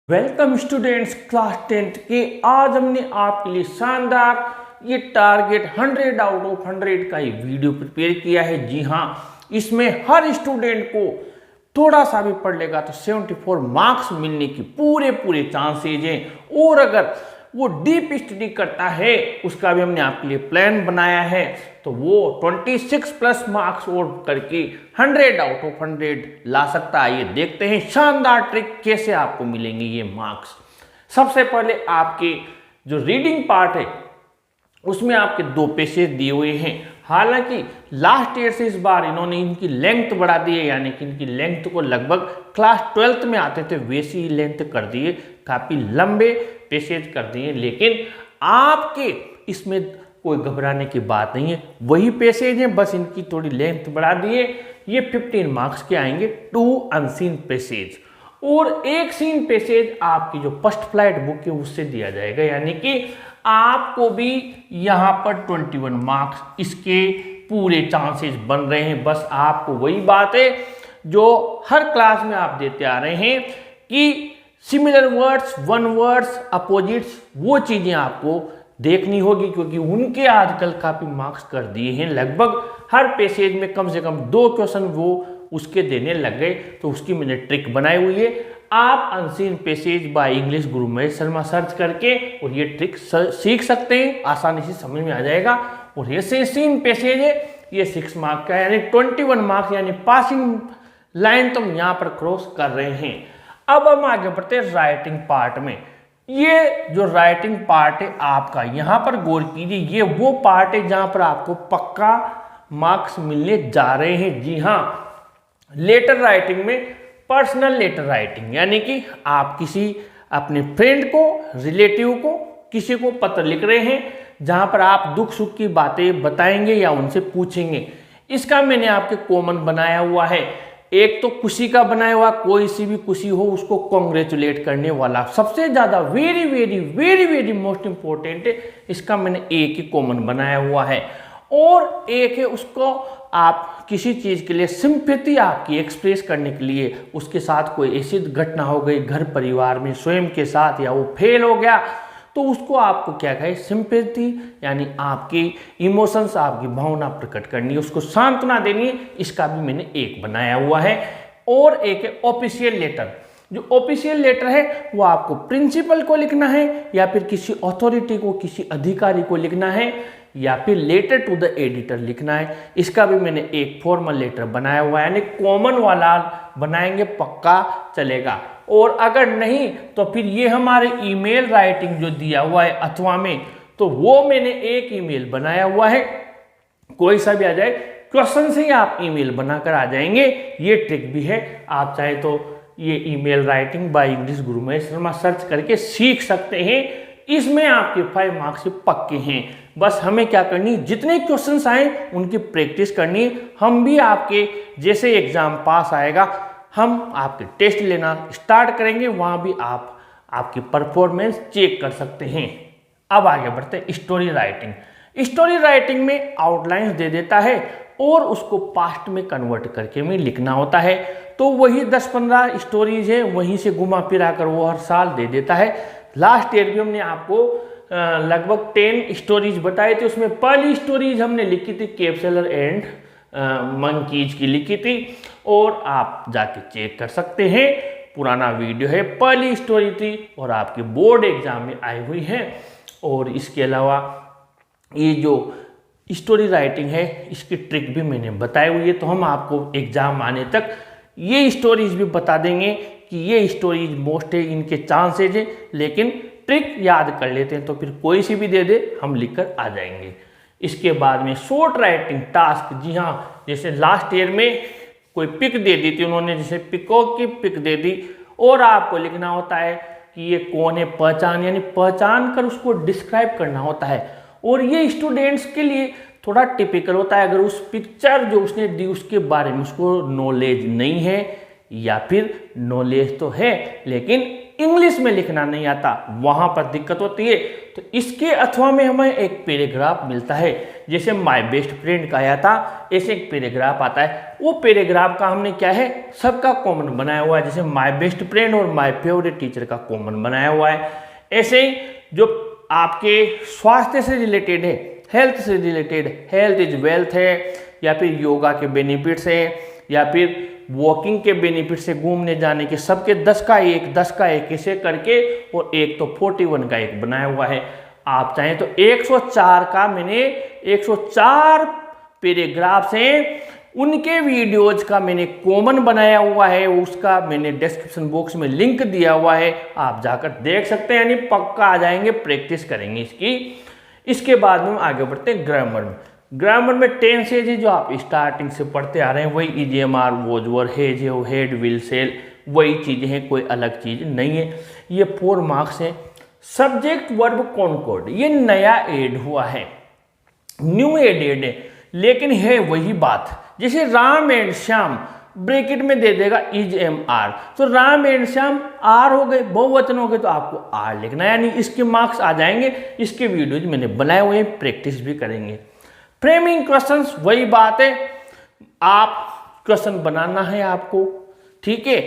Welcome students class 10th के। आज हमने आपके लिए शानदार ये टारगेट 100 आउट ऑफ 100 का ये वीडियो प्रिपेयर किया है। जी हाँ, इसमें हर स्टूडेंट को थोड़ा सा भी पढ़ लेगा तो 74 मार्क्स मिलने की पूरे चांसेज हैं। और अगर वो डीप स्टडी करता है, उसका भी हमने आपके लिए प्लान बनाया है, तो वो 26 प्लस मार्क्स और करके 100 आउट ऑफ 100 ला सकता है। ये देखते हैं शानदार ट्रिक कैसे आपको मिलेंगे ये मार्क्स। सबसे पहले आपके जो रीडिंग पार्ट है उसमें आपके 2 पेजेस दिए हुए हैं। हालांकि लास्ट ईयर से इस बार इन्होंने इनकी लेंथ बढ़ा दी है, यानी कि इनकी लेंथ को लगभग क्लास 12th में आते थे वैसी लेंथ कर दिए, काफ़ी लंबे पेजेस कर दिए। लेकिन आपके इसमें कोई घबराने की बात नहीं है, वही पेजेज हैं, बस इनकी थोड़ी लेंथ बढ़ा दिए। ये 15 मार्क्स के आएंगे, 2 अनसीन पेजेज और 1 सीन पेजेज आपकी जो फर्स्ट फ्लाइट बुक है उससे दिया जाएगा। यानी कि आपको भी यहाँ पर 21 मार्क्स इसके पूरे चांसेस बन रहे हैं। बस आपको वही बात है जो हर क्लास में आप देते आ रहे हैं कि similar words, one words, opposites, वो चीज़ें आपको देखनी होगी, क्योंकि उनके आजकल काफ़ी मार्क्स कर दिए हैं। लगभग हर पेसेज में कम से कम 2 क्वेश्चन वो उसके देने लग गए, तो उसकी मैंने ट्रिक बनाई हुई है। आप unseen passage by English Guru Mahesh Sharma search करके और ये ट्रिक सीख सकते हैं, आसानी से समझ में आ जाएगा। और ये सीन पेसेज है, ये 6 मार्क्स का है, यानी 21 मार्क्स, यानी पासिंग लाइन तो हम यहाँ पर क्रॉस कर रहे हैं। अब हम आगे बढ़ते हैं राइटिंग पार्ट में। ये जो राइटिंग पार्ट है आपका, यहाँ पर गौर कीजिए, ये वो पार्ट है जहाँ पर आपको पक्का मार्क्स मिलने जा रहे हैं। जी हाँ, लेटर राइटिंग में पर्सनल लेटर राइटिंग, यानी कि आप किसी अपने फ्रेंड को, रिलेटिव को, किसी को पत्र लिख रहे हैं जहाँ पर आप दुख सुख की बातें बताएंगे या उनसे पूछेंगे। इसका मैंने आपके कॉमन बनाया हुआ है। एक तो खुशी का बनाया हुआ, कोई सी भी खुशी हो उसको कॉन्ग्रेचुलेट करने वाला, सबसे ज़्यादा वेरी मोस्ट इंपॉर्टेंट है, इसका मैंने एक ही कॉमन बनाया हुआ है। और एक है उसको आप किसी चीज़ के लिए सिंपैथी आपकी एक्सप्रेस करने के लिए, उसके साथ कोई ऐसी घटना हो गई घर परिवार में स्वयं के साथ, या वो फेल हो गया, तो उसको आपको क्या कहे, सिंपैथी, यानी आपकी इमोशंस, आपकी भावना प्रकट करनी है, उसको सांत्वना देनी है। इसका भी मैंने एक बनाया हुआ है। और एक है ऑफिशियल लेटर। जो ऑफिशियल लेटर है वो आपको प्रिंसिपल को लिखना है, या फिर किसी अथॉरिटी को, किसी अधिकारी को लिखना है, या फिर लेटर टू द एडिटर लिखना है। इसका भी मैंने एक फॉर्मल लेटर बनाया हुआ है, यानी कॉमन वाला बनाएंगे पक्का चलेगा। और अगर नहीं तो फिर ये हमारे ईमेल राइटिंग जो दिया हुआ है अथवा में, तो वो मैंने एक ईमेल बनाया हुआ है, कोई सा भी आ जाए, क्वेश्चन से ही आप ईमेल बनाकर आ जाएंगे। ये ट्रिक भी है, आप चाहे तो ये email writing by English Guru Mahesh Sharma search करके सीख सकते हैं। इसमें आपके 5 मार्क्स पक्के हैं। बस हमें क्या करनी है, जितने क्वेश्चंस आए उनकी प्रैक्टिस करनी है। हम भी आपके जैसे एग्जाम पास आएगा, हम आपके टेस्ट लेना स्टार्ट करेंगे, वहाँ भी आप आपकी परफॉर्मेंस चेक कर सकते हैं। अब आगे बढ़ते हैं स्टोरी राइटिंग। स्टोरी राइटिंग में आउटलाइंस दे देता है और उसको पास्ट में कन्वर्ट करके में लिखना होता है। तो वही 10-15 स्टोरीज है, वहीं से घुमा फिरा कर वो हर साल दे देता है। लास्ट ईयर भी हमने आपको लगभग 10 स्टोरीज बताए थे। उसमें पहली स्टोरीज हमने लिखी थी केव सेलर एंड मंकीज की लिखी थी, और आप जाके चेक कर सकते हैं, पुराना वीडियो है, पहली स्टोरी थी और आपके बोर्ड एग्जाम में आई हुई है। और इसके अलावा ये जो स्टोरी राइटिंग है इसकी ट्रिक भी मैंने बताई हुई है, तो हम आपको एग्जाम आने तक ये स्टोरीज भी बता देंगे कि ये स्टोरीज मोस्ट है, इनके चांसेज हैं, लेकिन ट्रिक याद कर लेते हैं तो फिर कोई सी भी दे दे हम लिखकर आ जाएंगे। इसके बाद में शॉर्ट राइटिंग टास्क। जी हाँ, जैसे लास्ट ईयर में कोई पिक दे दी थी उन्होंने, जैसे पिकॉक की पिक दे दी और आपको लिखना होता है कि ये कौन है, पहचान, यानी पहचान कर उसको डिस्क्राइब करना होता है। और ये स्टूडेंट्स के लिए थोड़ा टिपिकल होता है, अगर उस पिक्चर जो उसने दी उसके बारे में उसको नॉलेज नहीं है, या फिर नॉलेज तो है लेकिन इंग्लिश में लिखना नहीं आता, वहां पर दिक्कत होती है। तो इसके अथवा में हमें एक पैराग्राफ मिलता है, जैसे माय बेस्ट फ्रेंड का आया था, ऐसे एक पैराग्राफ आता है। वो पैराग्राफ का हमने क्या है, सबका कॉमन बनाया हुआ है, जैसे माय बेस्ट फ्रेंड और माय फेवरेट टीचर का कॉमन बनाया हुआ है। ऐसे ही जो आपके स्वास्थ्य से रिलेटेड है, हेल्थ से रिलेटेड, हेल्थ इज वेल्थ है, या फिर योगा के बेनिफिट्स है, या फिर वॉकिंग के बेनिफिट से, घूमने जाने के, सबके 10 का एक ऐसे करके, और एक तो 41 का एक बनाया हुआ है। आप चाहें तो 104 का मैंने 104 पैराग्राफ्स हैं, उनके वीडियोज का मैंने कॉमन बनाया हुआ है, उसका मैंने डिस्क्रिप्शन बॉक्स में लिंक दिया हुआ है, आप जाकर देख सकते हैं। यानी पक्का आ जाएंगे, प्रैक्टिस करेंगे इसकी। इसके बाद में आगे बढ़ते हैं ग्रामर में। ग्रामर में टेंसेज है जो आप स्टार्टिंग से पढ़ते आ रहे हैं, वही is, am, are, was, were, has, have, had, will, shall, वही चीजें हैं, कोई अलग चीज नहीं है। ये 4 मार्क्स हैं। सब्जेक्ट वर्ब कॉनकॉर्ड, ये नया ऐड हुआ है, न्यू एडेड है, लेकिन है वही बात। जैसे राम एंड श्याम, ब्रैकेट में दे देगा इज, एम, आर, तो राम एंड श्याम आर हो गए, बहुवचन हो गए, तो आपको आर लिखना है, यानी इसके मार्क्स आ जाएंगे। इसके वीडियोज मैंने बनाए हुए हैं, प्रैक्टिस भी करेंगे। फ्रेमिंग क्वेश्चंस, वही बात है, आप क्वेश्चन बनाना है आपको, ठीक है,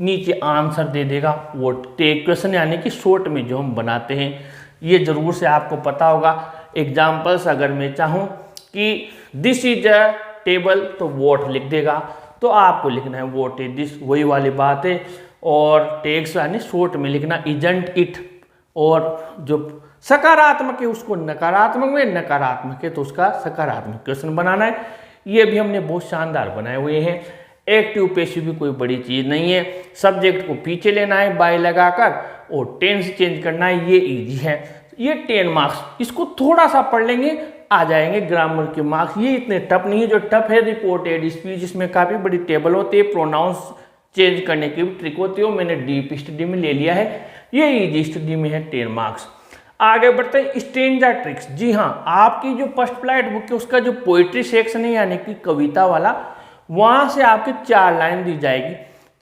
नीचे आंसर दे देगा, वो टेक क्वेश्चन यानी कि शॉर्ट में जो हम बनाते हैं, ये जरूर से आपको पता होगा। एग्जाम्पल्स अगर मैं चाहूँ कि दिस इज अ टेबल, तो वॉट लिख देगा, तो आपको लिखना है वॉट इज दिस, वही वाली बात है। और टेक्स यानी शॉर्ट में लिखना इजंट इट, और जो सकारात्मक है उसको नकारात्मक में, नकारात्मक है तो उसका सकारात्मक क्वेश्चन बनाना है। ये भी हमने बहुत शानदार बनाए हुए हैं। एक्टिव पैसिव भी कोई बड़ी चीज नहीं है, सब्जेक्ट को पीछे लेना है बाय लगाकर, और टेंस चेंज करना है, ये इजी है। ये 10 मार्क्स, इसको थोड़ा सा पढ़ लेंगे, आ जाएंगे ग्रामर के मार्क्स। ये इतने टफ नहीं है। जो टफ है रिपोर्टेड स्पीच, इसमें काफी बड़ी टेबल होती है, प्रोनाउंस चेंज करने की भी ट्रिक होती है, मैंने डीप स्टडी में ले लिया है। ये इजी स्टडी में है 10 मार्क्स। आगे बढ़ते हैं स्ट्रेंजर ट्रिक्स। जी हाँ, आपकी जो फर्स्ट फ्लाइट बुक है उसका जो पोइट्री सेक्शन है यानी कि कविता वाला, वहां से आपकी 4 लाइन दी जाएगी।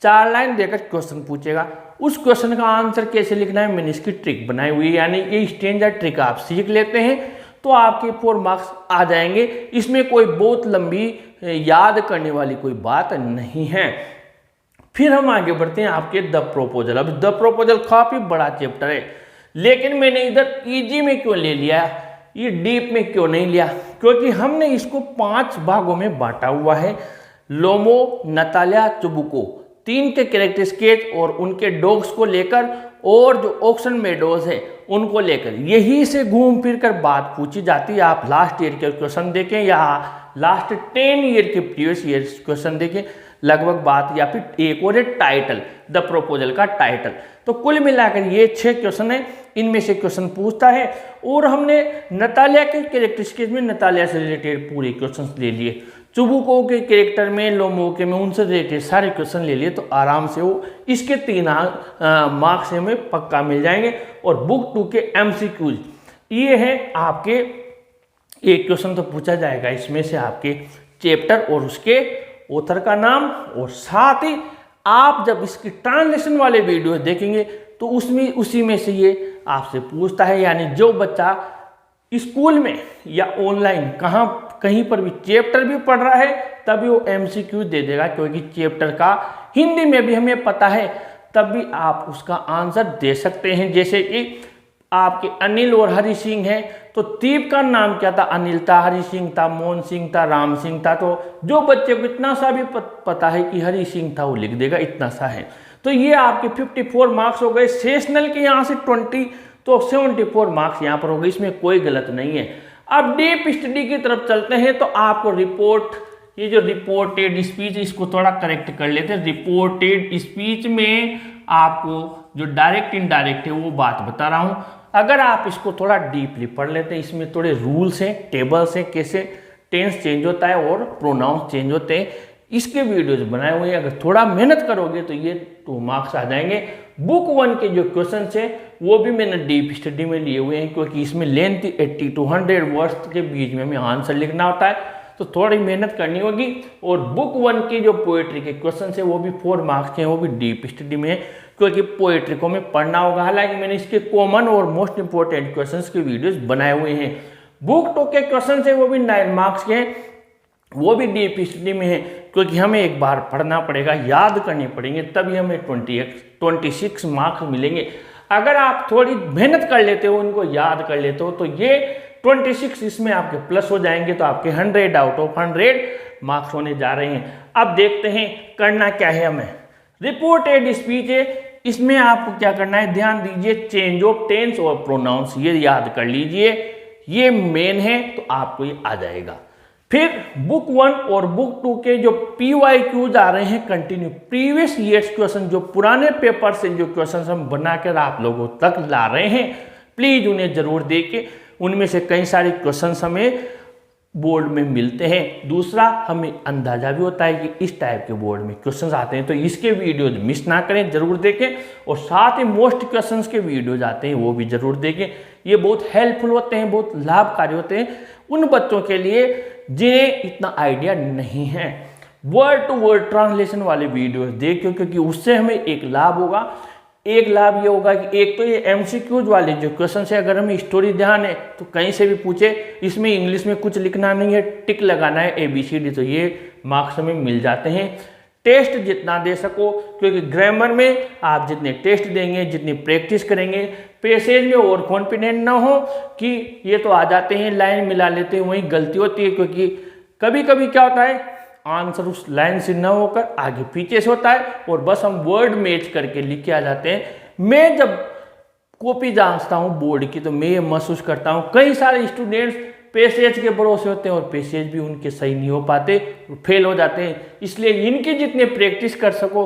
4 लाइन देकर क्वेश्चन पूछेगा, उस क्वेश्चन का आंसर कैसे लिखना है मैंने इसकी ट्रिक बनाई हुई है। यानी ये स्ट्रेंजर ट्रिक आप सीख लेते हैं तो आपके 4 मार्क्स आ जाएंगे। इसमें कोई बहुत लंबी याद करने वाली कोई बात नहीं है। फिर हम आगे बढ़ते हैं आपके द प्रोपोजल। अब द प्रोपोजल काफी बड़ा चैप्टर है, लेकिन मैंने इधर इजी में क्यों ले लिया, ये डीप में क्यों नहीं लिया, क्योंकि हमने इसको 5 भागों में बांटा हुआ है। लोमो, नतालिया, चुबुको, 3 के कैरेक्टर स्केच और उनके डॉग्स को लेकर, और जो ऑक्सन मेडोज है उनको लेकर, यही से घूम फिर कर बात पूछी जाती है। आप लास्ट ईयर के क्वेश्चन देखें या लास्ट 10 ईयर के प्रीवियस ईयर क्वेश्चन देखें, लगभग बात, या फिर एक और है टाइटल, द प्रोपोजल का टाइटल। तो कुल मिलाकर ये 6 क्वेश्चन है, इनमें से क्वेश्चन पूछता है। और हमने नतालिया के कैरेक्टर स्केच में नतालिया से रिलेटेड पूरे क्वेश्चन ले लिए, चुबुको के कैरेक्टर में, लोमोके में, उनसे रिलेटेड सारे क्वेश्चन ले लिए, तो आराम से वो इसके 3 मार्क्स हमें पक्का मिल जाएंगे। और बुक 2 के MCQs ये है आपके, एक क्वेश्चन तो पूछा जाएगा इसमें से आपके चैप्टर और उसके ऑथर का नाम, और साथ ही आप जब इसकी ट्रांसलेशन वाले वीडियो देखेंगे तो उसमें उसी में से ये आपसे पूछता है। यानी जो बच्चा स्कूल में या ऑनलाइन कहीं पर भी चैप्टर भी पढ़ रहा है तभी वो MCQ दे देगा, क्योंकि चैप्टर का हिंदी में भी हमें पता है, तब भी आप उसका आंसर दे सकते हैं। जैसे कि आपके अनिल और हरि सिंह है, तो दीप का नाम क्या था, अनिल था, हरि सिंह था, मोहन सिंह था, राम सिंह था। तो जो बच्चे को इतना सा भी पता है कि हरि सिंह था, वो लिख देगा, इतना सा है। तो ये आपके 54 मार्क्स हो गए। सेशनल के यहाँ से 20, तो 74 मार्क्स यहाँ पर हो गए, इसमें कोई गलत नहीं है। अब डीप स्टडी की तरफ चलते हैं, तो आपको रिपोर्ट, ये जो रिपोर्टेड स्पीच, इसको थोड़ा करेक्ट कर लेते हैं। रिपोर्टेड स्पीच में आपको जो डायरेक्ट इनडायरेक्ट है वो बात बता रहा हूँ। अगर आप इसको थोड़ा डीपली पढ़ लेते हैं, इसमें थोड़े रूल्स हैं, टेबल्स हैं, कैसे टेंस चेंज होता है और प्रोनाउंस चेंज होते हैं, इसके वीडियोज बनाए हुए हैं। अगर थोड़ा मेहनत करोगे तो ये 2 मार्क्स आ जाएंगे। बुक 1 के जो क्वेश्चन है वो भी मैंने डीप स्टडी में लिए हुए हैं, क्योंकि इसमें लेंथ 80 to 100 वर्ड्स के बीच में हमें आंसर लिखना होता है, तो थोड़ी मेहनत करनी होगी। और बुक 1 की जो पोएट्री के क्वेश्चन है वो भी 4 मार्क्स के हैं, वो भी डीप स्टडी में है। क्योंकि पोएट्री को हमें पढ़ना होगा। हालांकि मैंने इसके कॉमन और मोस्ट इंपॉर्टेंट क्वेश्चंस के वीडियोस बनाए हुए हैं। बुक टू के क्वेश्चन है वो भी 9 मार्क्स के हैं, वो भी डीप स्टडी में है, क्योंकि हमें एक बार पढ़ना पड़ेगा, याद करने पड़ेंगे, तभी हमें 26 मार्क्स मिलेंगे। अगर आप थोड़ी मेहनत कर लेते हो, उनको याद कर लेते हो, तो ये 26 इसमें आपके प्लस हो जाएंगे, तो आपके 100 आउट ऑफ 100 मार्क्स होने जा रहे हैं। अब देखते हैं करना क्या है हमें। रिपोर्टेड स्पीच है, इसमें आपको क्या करना है, ध्यान दीजिए, चेंज ऑफ टेंस और प्रोनाउंस ये याद कर लीजिए, ये मेन है, तो आपको ये आ जाएगा। फिर बुक 1 और बुक 2 के जो PYQs आ रहे हैं कंटिन्यू, प्रीवियस ईयर्स क्वेश्चन, जो पुराने पेपर से जो क्वेश्चन हम बनाकर आप लोगों तक ला रहे हैं, प्लीज उन्हें जरूर देखिए। उनमें से कई सारे क्वेश्चन हमें बोर्ड में मिलते हैं। दूसरा, हमें अंदाजा भी होता है कि इस टाइप के बोर्ड में क्वेश्चंस आते हैं, तो इसके वीडियोज मिस ना करें, जरूर देखें। और साथ ही मोस्ट क्वेश्चंस के वीडियोज आते हैं, वो भी जरूर देखें। ये बहुत हेल्पफुल होते हैं, बहुत लाभकारी होते हैं उन बच्चों के लिए जिन्हें इतना आइडिया नहीं है। वर्ड टू वर्ड ट्रांसलेशन वाले वीडियोज देखिए, क्योंकि उससे हमें एक लाभ होगा। एक लाभ ये होगा कि एक तो ये MCQs वाले जो क्वेश्चन है, अगर हमें स्टोरी ध्यान है तो कहीं से भी पूछे, इसमें इंग्लिश में कुछ लिखना नहीं है, टिक लगाना है ABCD, तो ये मार्क्स हमें मिल जाते हैं। टेस्ट जितना दे सको, क्योंकि ग्रामर में आप जितने टेस्ट देंगे, जितनी प्रैक्टिस करेंगे, पैसेज में ओवर कॉन्फिडेंट ना हो कि ये तो आ जाते हैं, लाइन मिला लेते हैं, वहीं गलती होती है। क्योंकि कभी कभी क्या होता है, आंसर उस लाइन से न होकर आगे पीछे से होता है, और बस हम वर्ड मैच करके लिख के आ जाते हैं। मैं जब कॉपी जांचता हूँ बोर्ड की, तो मैं ये महसूस करता हूँ कई सारे स्टूडेंट्स पैसेज के भरोसे होते हैं, और पैसेज भी उनके सही नहीं हो पाते, फेल हो जाते हैं। इसलिए इनकी जितनी प्रैक्टिस कर सको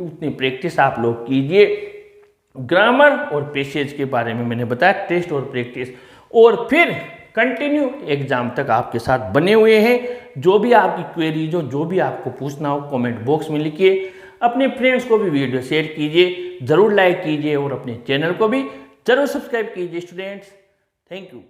उतनी प्रैक्टिस आप लोग कीजिए। ग्रामर और पैसेज के बारे में मैंने बताया, टेस्ट और प्रैक्टिस, और फिर कंटिन्यू एग्जाम तक आपके साथ बने हुए हैं। जो भी आपकी क्वेरीज हो, जो भी आपको पूछना हो, कमेंट बॉक्स में लिखिए। अपने फ्रेंड्स को भी वीडियो शेयर कीजिए, जरूर लाइक कीजिए, और अपने चैनल को भी जरूर सब्सक्राइब कीजिए स्टूडेंट्स। Thank you.